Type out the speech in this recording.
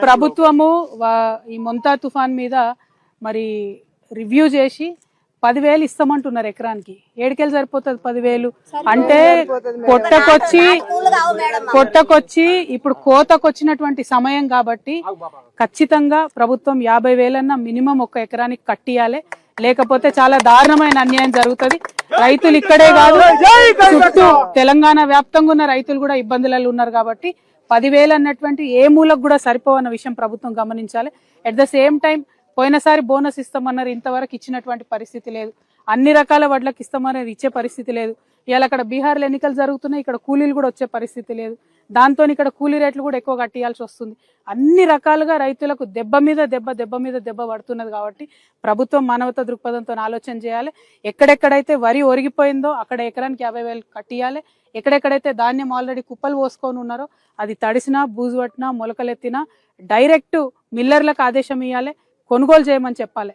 ప్రభుత్వము ఈ మొంతా తుఫాన్ మీద మరి రివ్యూ చేసి 10,000 ఇస్తామంటున్నారు ఎకరానికి. ఏడుకెళ్ళి సరిపోతుంది 10,000 అంటే పొట్టకొచ్చి ఇప్పుడు కోతకొచ్చినటువంటి సమయం కాబట్టి ఖచ్చితంగా ప్రభుత్వం 50,000 మినిమం ఒక ఎకరానికి కట్టియాలి. లేకపోతే చాలా దారుణమైన అన్యాయం జరుగుతుంది. రైతులు ఇక్కడే కాదు, చుట్టూ తెలంగాణ వ్యాప్తంగా ఉన్న రైతులు కూడా ఇబ్బందులలో ఉన్నారు. కాబట్టి 10,000 అన్నటువంటి ఏ మూలకు కూడా సరిపోవన్న విషయం ప్రభుత్వం గమనించాలి. అట్ ద సేమ్ టైం పోయినసారి బోనస్ ఇస్తామన్నారు, ఇంతవరకు ఇచ్చినటువంటి పరిస్థితి లేదు. అన్ని రకాల వడ్లకు ఇస్తామనేది ఇచ్చే పరిస్థితి లేదు. ఇవాళ అక్కడ బీహార్లో ఎన్నికలు జరుగుతున్నాయి, ఇక్కడ కూలీలు కూడా వచ్చే పరిస్థితి లేదు. దాంతో ఇక్కడ కూలీ రేట్లు కూడా ఎక్కువ కట్టియాల్సి వస్తుంది. అన్ని రకాలుగా రైతులకు దెబ్బ మీద దెబ్బ పడుతున్నది. కాబట్టి ప్రభుత్వం మానవతా దృక్పథంతో ఆలోచన చేయాలి. ఎక్కడెక్కడైతే వరి ఒరిగిపోయిందో అక్కడ ఎకరానికి 50,000 కట్టియాలి. ఎక్కడెక్కడైతే ధాన్యం ఆల్రెడీ కుప్పలు పోసుకొని ఉన్నారో అది తడిసినా, బూజు పట్టినా, మొలకలెత్తినా డైరెక్ట్ మిల్లర్లకు ఆదేశం ఇవ్వాలి, కొనుగోలు చేయమని చెప్పాలి.